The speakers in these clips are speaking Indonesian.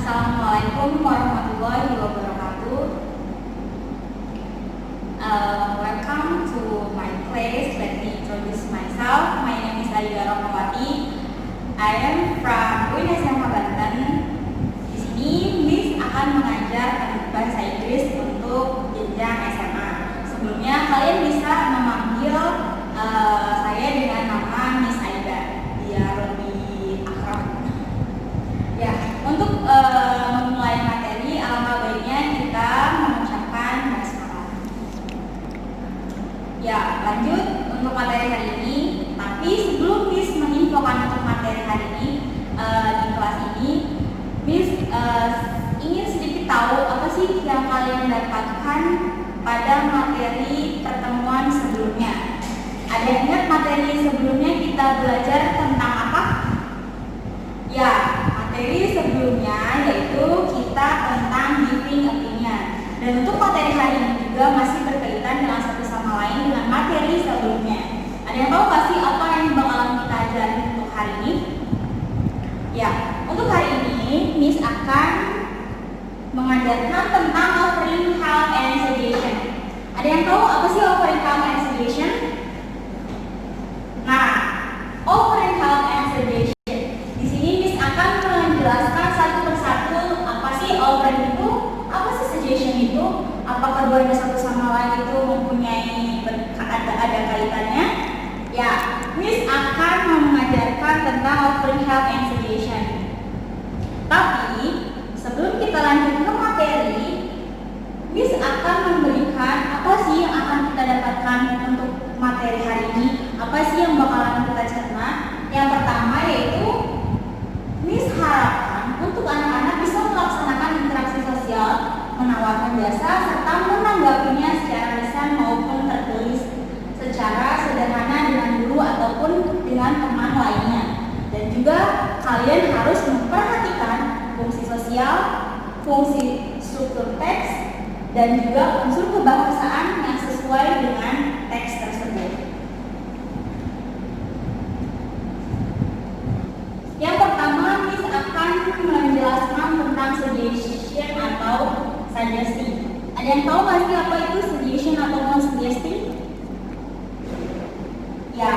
Assalamualaikum warahmatullahi wabarakatuh. Welcome to my class. Let me introduce myself. My name is Aidah Rohmawati. I am from UIN SMH Banten. Di sini Miss akan mengajar bahasa Inggris untuk jenjang SMA. Sebelumnya kalian bisa memanggil saya dengan nama Miss Aidah biar lebih akrab. Ya, untuk memulai materi, alangkah baiknya kita mengucapkan basmalah. Ya, lanjut untuk materi hari ini. Tapi sebelum Miss menginfokan untuk materi hari ini di kelas ini, Miss ingin sedikit tahu apa sih yang kalian dapatkan pada materi pertemuan sebelumnya. Ada ingat materi sebelumnya kita belajar tentang apa? Ya, materi sebelumnya yaitu kita tentang giving opinion. Dan untuk materi hari ini juga masih berkaitan dengan satu sama lain dengan materi sebelumnya. Ada yang tahu nggak sih apa yang bakalan kita ajarin untuk hari ini? Ya, untuk hari ini Miss akan mengajarkan tentang offering help and suggestion. Ada yang tahu apa sih offering help and suggestion? Nah, offering help and suggestion menjelaskan satu persatu apa sih offering itu, apa sih suggestion itu, apakah keduanya satu sama lain itu mempunyai ada kaitannya. Ya, Miss akan mengajarkan tentang offering help and suggestion. Tapi sebelum kita lanjut ke materi, Miss akan memberikan apa sih yang akan kita dapatkan untuk materi hari ini, apa sih yang bakalan kita cerna. Yang pertama yaitu Miss harapkan untuk anak-anak bisa melaksanakan interaksi sosial, menawarkan jasa, serta menanggapinya secara lisan maupun tertulis secara sederhana dengan guru ataupun dengan teman lainnya. Dan juga kalian harus memperhatikan fungsi sosial, fungsi struktur teks, dan juga unsur kebahasaan yang sesuai dengan teks tersebut. Yang pertama, Miss akan menjelaskan tentang suggestion atau suggestion. Ada yang tahu nggak sih apa itu suggestion atau suggestion? Ya.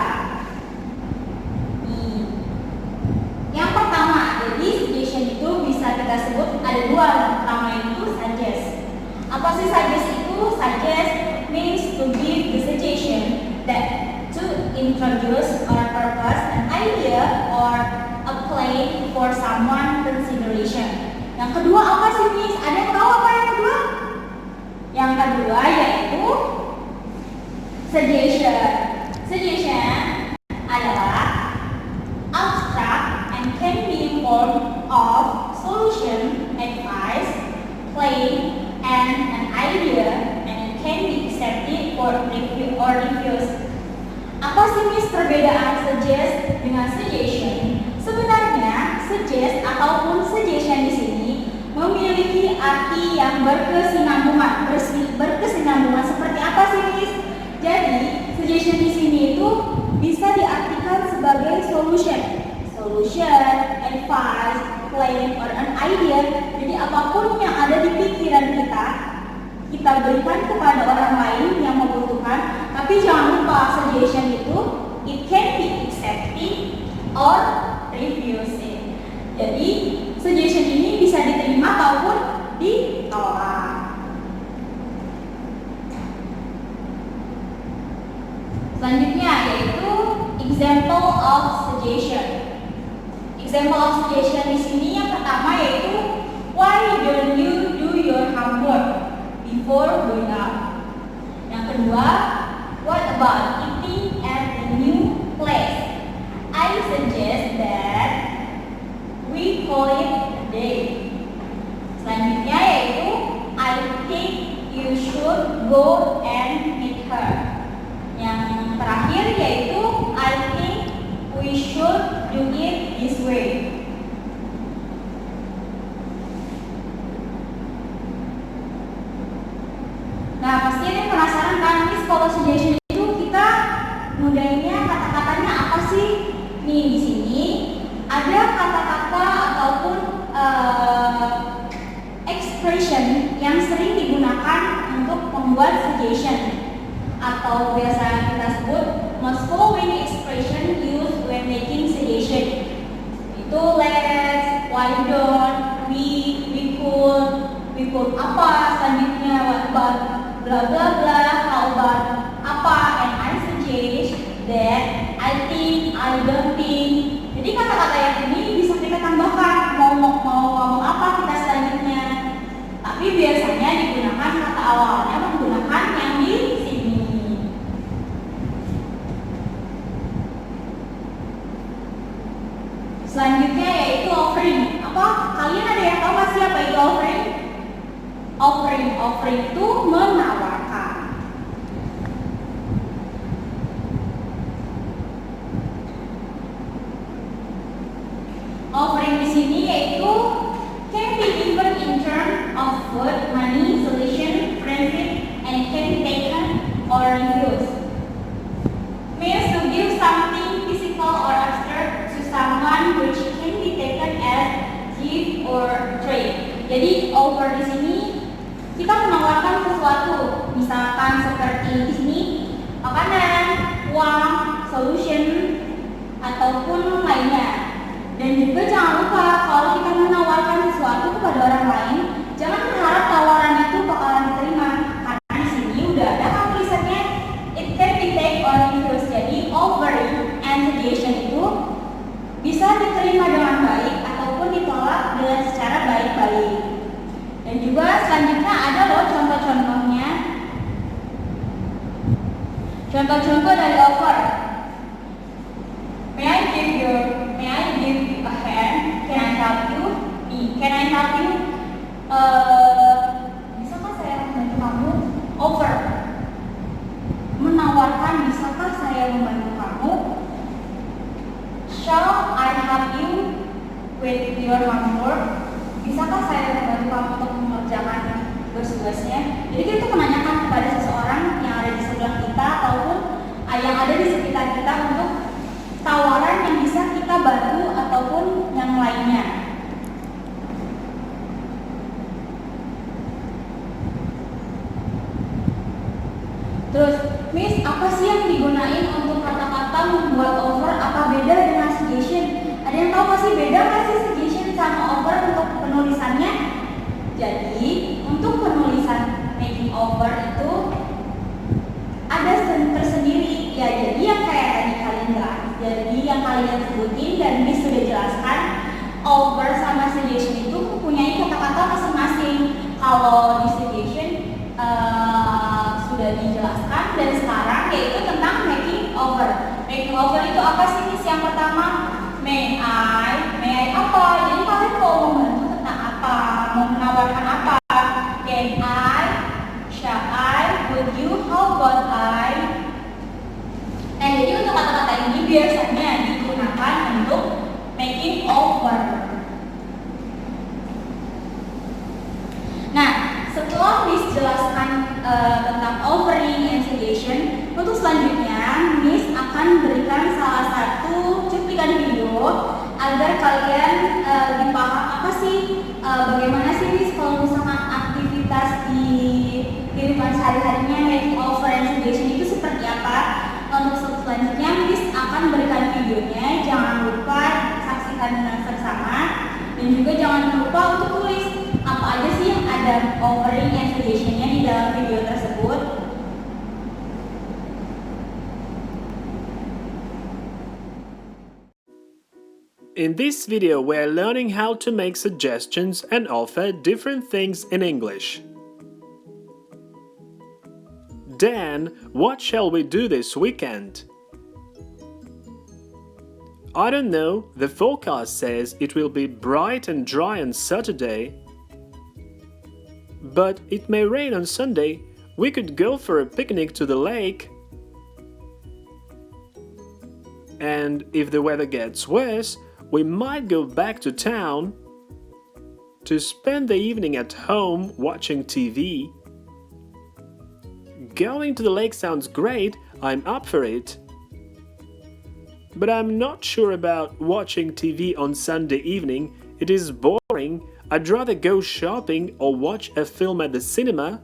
Yang pertama, jadi suggestion itu bisa kita sebut ada dua. Yang pertama itu suggest. Apa sih suggest itu? Suggest means to give the suggestion that to introduce or propose an idea or a plan for someone consideration. Yang kedua apa sih Miss? Ada yang tahu apa yang kedua? Yang kedua yaitu suggestion. Suggestion adalah abstract and can be in form of solution, advice, plan, and an idea, and it can be accepted or refused. Apa sih Miss perbedaan suggest dengan suggestion? Sebenarnya suggest ataupun suggestion di sini memiliki arti yang berkesinambungan. Berkesinambungan seperti apa sih Miss? Jadi suggestion di sini itu bisa diartikan sebagai solution, advice, plan, or an idea. Jadi apapun yang ada di pikiran kita berikan kepada orang lain yang membutuhkan. Tapi jangan lupa suggestion itu it can be accepted or refused. Jadi suggestion ini bisa diterima ataupun ditolak. Selanjutnya yaitu example of suggestion. Example of suggestion di sini yang pertama yaitu why don't you do your homework before going out. Yang kedua, what about eating at a new place? I suggest that we call it a day. Selanjutnya yaitu I think you should go and meet her. Yang terakhir yaitu I think we should do it this way. Nah, pasti ada yang penasaran kan, Miss, kalau suggestion itu kita mudahinnya kata-katanya apa sih? Nih di sini ada kata-kata ataupun suggestion, atau biasa kita sebut most following expression used when making suggestion. Itu let's, why don't, we could apa, selanjutnya what about, bla bla bla, how about apa, and I suggest, that, I think, I don't think. Jadi kata-kata yang ini bisa kita tambahkan mau ngomong apa kita selanjutnya. Tapi biasanya digunakan kata awalnya menggunakan yang di sini. Selanjutnya yaitu offering. Apa? Kalian ada yang tahu nggak sih apa itu offering? Offering itu menawarkan. Offering di sini yaitu can be given in terms of food, money, solution, friendship, and can be taken or refused. Means to give something physical or abstract to someone which can be taken as gift or trade. Jadi offer di sini kita menawarkan sesuatu, misalkan seperti di sini makanan, uang, solution, ataupun lainnya. Dan juga jangan lupa kalau kita menawarkan sesuatu kepada orang lain, jangan berharap tawaran itu bakalan diterima. Karena di sini udah ada kan tulisannya it can be take or refuse. Jadi offering and suggestion itu bisa diterima dengan baik ataupun ditolak dengan secara baik-baik. Dan juga selanjutnya ada loh contoh-contohnya. Contoh-contoh dari offer. May I give you a hand? Can I help you? Can I help you? Bisakah saya membantu kamu? Offer. Menawarkan, bisakah saya membantu kamu? Shall I help you with your homework? Bisakah saya membantu kamu untuk mengerjakan tugas-tugasnya? Jadi kita menanyakan kepada seseorang yang ada di sebelah kita ataupun yang ada di sekitar kita untuk tawaran yang bisa kita bantu ataupun yang lainnya. Terus, Miss, apa sih yang digunain untuk kata-kata membuat offer? Apa beda dengan suggestion? Ada yang tahu masih beda nggak sih suggestion sama offer untuk penulisannya? Jadi, untuk penulisan making offer itu ada tersendiri. Ya, jadi yang kayak tadi kalian jelas. Jadi yang kalian sebutin dan Miss sudah jelaskan, offer sama suggestion itu mempunyai kata-kata masing-masing. Kalau di suggestion sudah dijelaskan dan sekarang yaitu tentang making offer. Making offer itu apa sih Miss? Yang pertama, may I apa? Jadi kalian mau membantu tentang apa? Mau menawarkan apa? Can I? Shall I? Would you? How about I? Nah, jadi untuk kata-kata ini biasanya digunakan untuk making offer. Nah, setelah Miss jelaskan tentang offering and suggestion, untuk selanjutnya Miss akan berikan salah satu cuplikan video agar kalian lebih paham apa sih, bagaimana sih Miss kalau misalkan aktivitas di kehidupan sehari-harinya making offer and suggestion itu seperti apa. Untuk selanjutnya Miss akan berikan videonya, jangan lupa saksikan dengan seksama dan juga jangan lupa untuk tulis apa aja sih yang ada offering and suggestion-nya di dalam video tersebut. In this video, we are learning how to make suggestions and offer different things in English. Dan, what shall we do this weekend? I don't know, the forecast says it will be bright and dry on Saturday. But it may rain on Sunday. We could go for a picnic to the lake. And if the weather gets worse, we might go back to town to spend the evening at home watching TV. Going to the lake sounds great, I'm up for it. But I'm not sure about watching TV on Sunday evening, it is boring, I'd rather go shopping or watch a film at the cinema.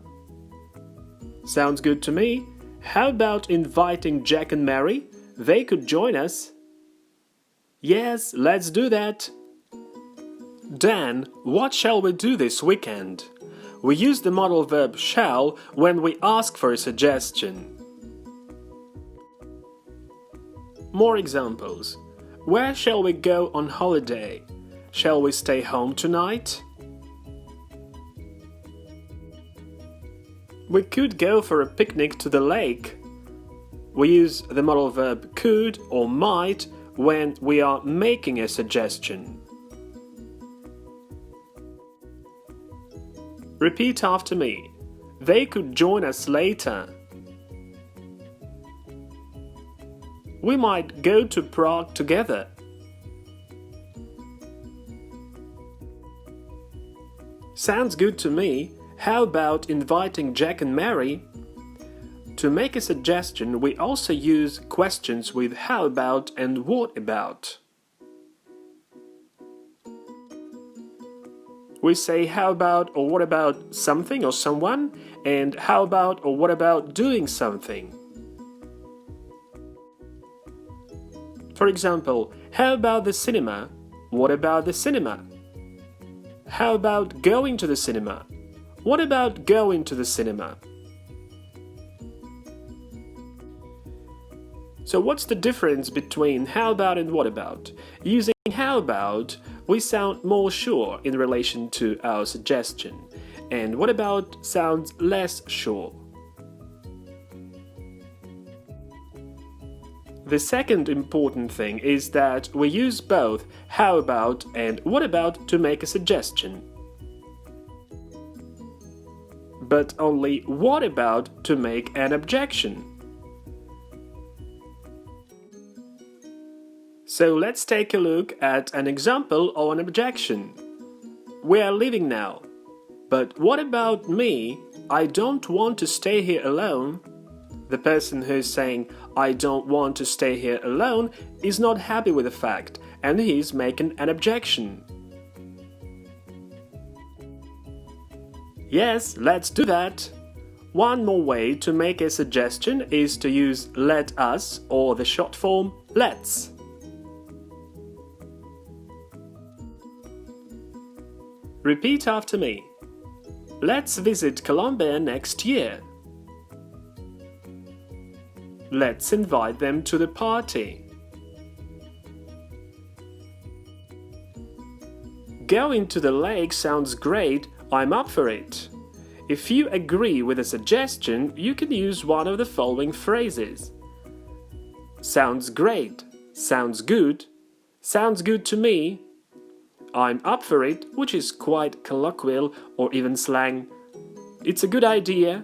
Sounds good to me. How about inviting Jack and Mary? They could join us. Yes, let's do that. Dan, what shall we do this weekend? We use the modal verb shall when we ask for a suggestion. More examples. Where shall we go on holiday? Shall we stay home tonight? We could go for a picnic to the lake. We use the modal verb could or might when we are making a suggestion. Repeat after me. They could join us later. We might go to Prague together. Sounds good to me. How about inviting Jack and Mary? To make a suggestion, we also use questions with how about and what about. We say how about or what about something or someone, and how about or what about doing something. For example, how about the cinema? What about the cinema? How about going to the cinema? What about going to the cinema? So what's the difference between how about and what about? Using how about, we sound more sure in relation to our suggestion, and what about sounds less sure. The second important thing is that we use both how about and what about to make a suggestion, but only what about to make an objection. So let's take a look at an example of an objection. We are leaving now. But what about me? I don't want to stay here alone. The person who's saying, I don't want to stay here alone, is not happy with the fact, and he's making an objection. Yes, let's do that. One more way to make a suggestion is to use let us or the short form let's. Repeat after me. Let's visit Colombia next year. Let's invite them to the party. Going to the lake sounds great. I'm up for it. If you agree with a suggestion, you can use one of the following phrases. Sounds great. Sounds good. Sounds good to me. I'm up for it, which is quite colloquial or even slang. It's a good idea.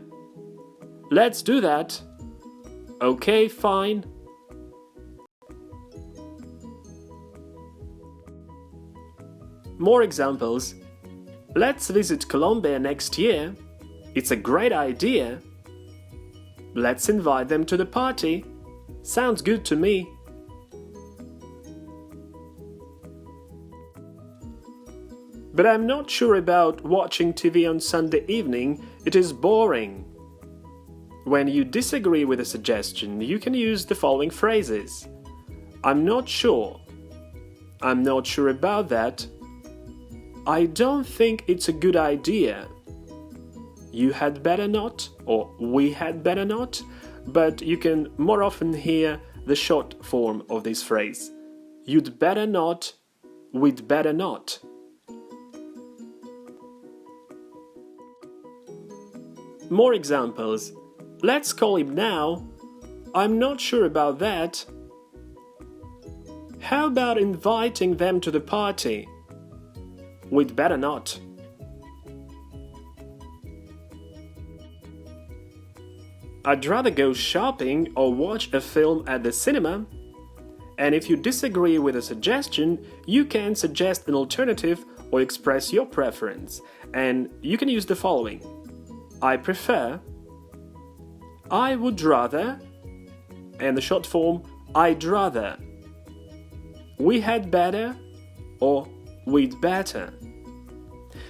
Let's do that. Okay, fine. More examples. Let's visit Colombia next year. It's a great idea. Let's invite them to the party. Sounds good to me. But I'm not sure about watching TV on Sunday evening. It is boring. When you disagree with a suggestion, you can use the following phrases. I'm not sure. I'm not sure about that. I don't think it's a good idea. You had better not, or we had better not, but you can more often hear the short form of this phrase. You'd better not, we'd better not. More examples. Let's call him now. I'm not sure about that. How about inviting them to the party? We'd better not. I'd rather go shopping or watch a film at the cinema. And if you disagree with a suggestion, you can suggest an alternative or express your preference. And you can use the following. I prefer, I would rather, and the short form, I'd rather. We had better, or we'd better.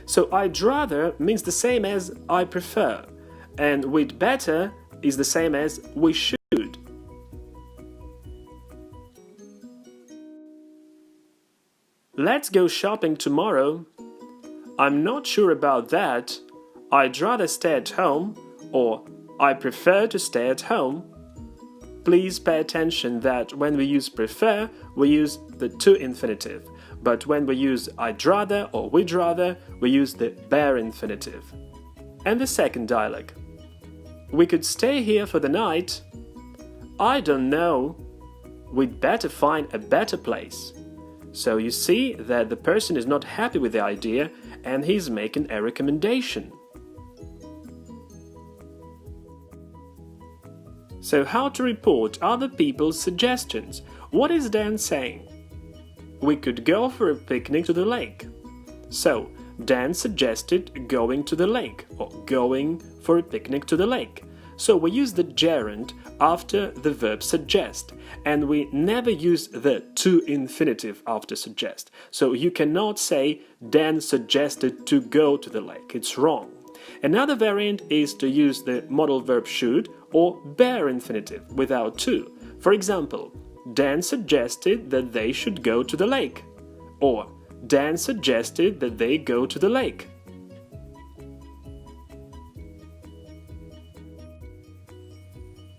So I'd rather means the same as I prefer, and we'd better is the same as we should. Let's go shopping tomorrow. I'm not sure about that. I'd rather stay at home, or I prefer to stay at home. Please pay attention that when we use prefer, we use the to infinitive, but when we use I'd rather or we'd rather, we use the bare infinitive. And the second dialogue. We could stay here for the night. I don't know. We'd better find a better place. So you see that the person is not happy with the idea and he's making a recommendation. So how to report other people's suggestions? What is Dan saying? We could go for a picnic to the lake. So Dan suggested going to the lake or going for a picnic to the lake. So we use the gerund after the verb suggest, and we never use the to infinitive after suggest. So you cannot say Dan suggested to go to the lake. It's wrong. Another variant is to use the modal verb should or bare infinitive without to. For example, Dan suggested that they should go to the lake, or Dan suggested that they go to the lake.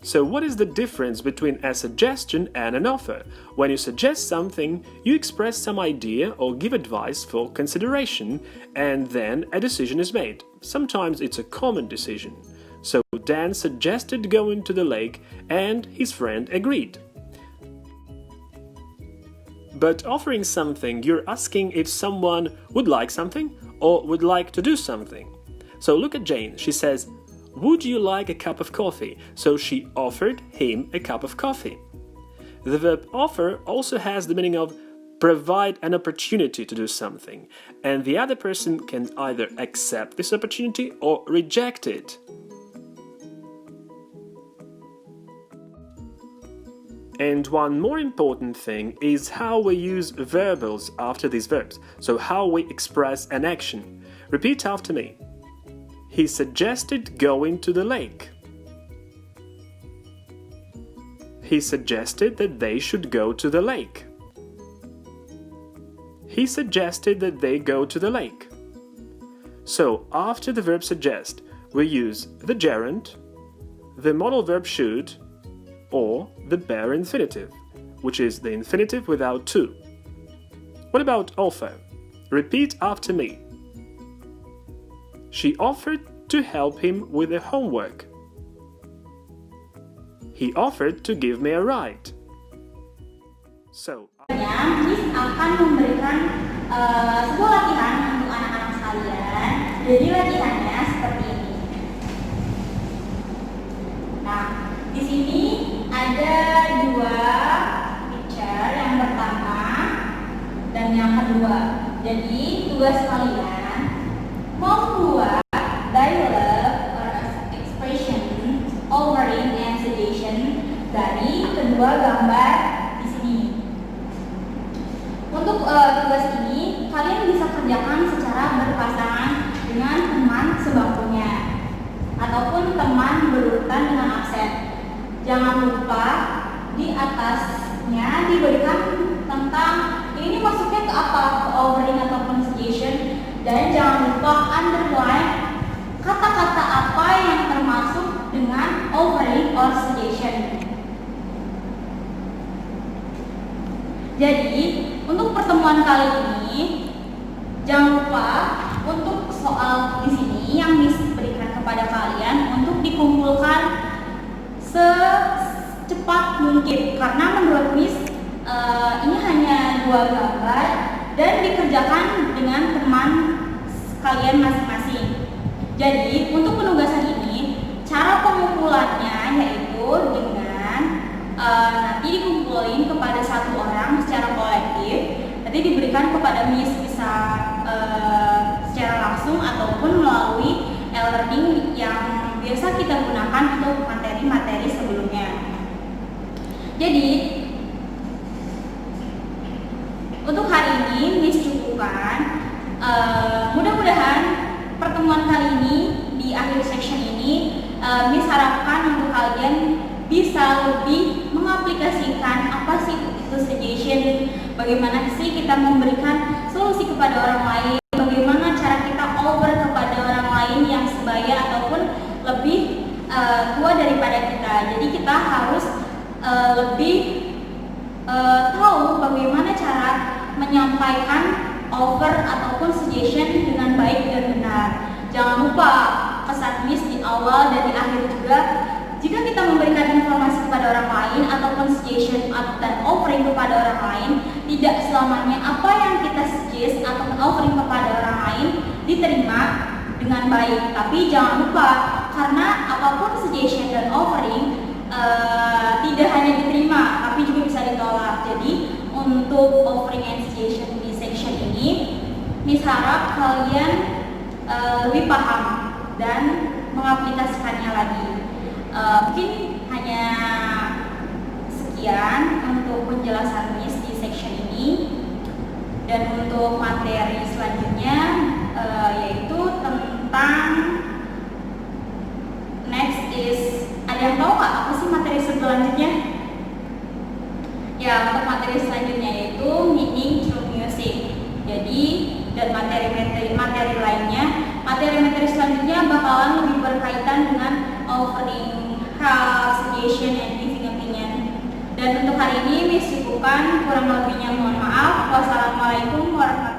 So what is the difference between a suggestion and an offer? When you suggest something, you express some idea or give advice for consideration, and then a decision is made. Sometimes it's a common decision. So Dan suggested going to the lake, and his friend agreed. But offering something, you're asking if someone would like something or would like to do something. So look at Jane. She says, "Would you like a cup of coffee?" So she offered him a cup of coffee. The verb offer also has the meaning of provide an opportunity to do something, and the other person can either accept this opportunity or reject it. And one more important thing is how we use verbals after these verbs, so how we express an action. Repeat after me. He suggested going to the lake. He suggested that they should go to the lake. He suggested that they go to the lake. So, after the verb suggest, we use the gerund, the modal verb should, or the bare infinitive, which is the infinitive without to. What about offer? Repeat after me. She offered to help him with the homework. He offered to give me a ride. So, Miss akan memberikan sebuah latihan untuk anak-anak sekalian. Jadi latihannya seperti ini. Nah, di sini ada dua picture, yang pertama dan yang kedua. Jadi tugas kalian membuat dialog or expression, offering and suggestion dari kedua gambar di sini. Untuk tugas ini kalian bisa kerjakan secara berpasangan dengan teman sebangkunya ataupun teman berurutan dengan absen. Jangan lupa di atasnya diberikan tentang ini masuknya ke apa, ke offering ataupun suggestion, dan jangan lupa underline kata-kata apa yang termasuk dengan offering or suggestion. Jadi untuk pertemuan kali ini jangan lupa untuk soal di sini yang diberikan kepada kalian untuk dikumpulkan secepat mungkin, karena menurut Miss ini hanya dua gambar dan dikerjakan dengan teman kalian masing-masing. Jadi untuk penugasan ini cara pengumpulannya yaitu dengan nanti dikumpulin kepada satu orang secara kolektif, nanti diberikan kepada Miss bisa secara langsung ataupun melalui e-learning yang biasa kita gunakan untuk materi-materi sebelumnya. Jadi untuk hari ini Miss cukupkan. Mudah-mudahan pertemuan kali ini di akhir section ini Miss harapkan untuk kalian bisa lebih mengaplikasikan apa sih itu suggestion, bagaimana sih kita memberikan solusi kepada orang lain, bagaimana cara kita over kepada orang lain yang sebaya ataupun lebih tua daripada kita. Jadi kita harus lebih tahu bagaimana cara menyampaikan offer ataupun suggestion dengan baik dan benar. Jangan lupa pesan Miss di awal dan di akhir juga, jika kita memberikan informasi kepada orang lain ataupun suggestion dan offering kepada orang lain, tidak selamanya apa yang kita suggest ataupun offering kepada orang lain diterima dengan baik. Tapi jangan lupa, karena apapun suggestion dan offering tidak hanya diterima, tapi juga bisa ditolak. Jadi untuk offering and suggestion di section ini, Miss harap kalian lebih paham dan mengaplikasikannya lagi. Mungkin hanya sekian untuk penjelasan Miss di section ini. Dan untuk materi selanjutnya yaitu tentang next is, ada yang tahu nggak apa sih materi selanjutnya? Ya, untuk materi selanjutnya yaitu meaning through music. Jadi dan materi lainnya, materi selanjutnya bakalan lebih berkaitan dengan offering, help, suggestion, and giving opinion. Dan untuk hari ini Miss cukupkan, kurang lebihnya mohon maaf. Wassalamualaikum warahmatullahi wabarakatuh.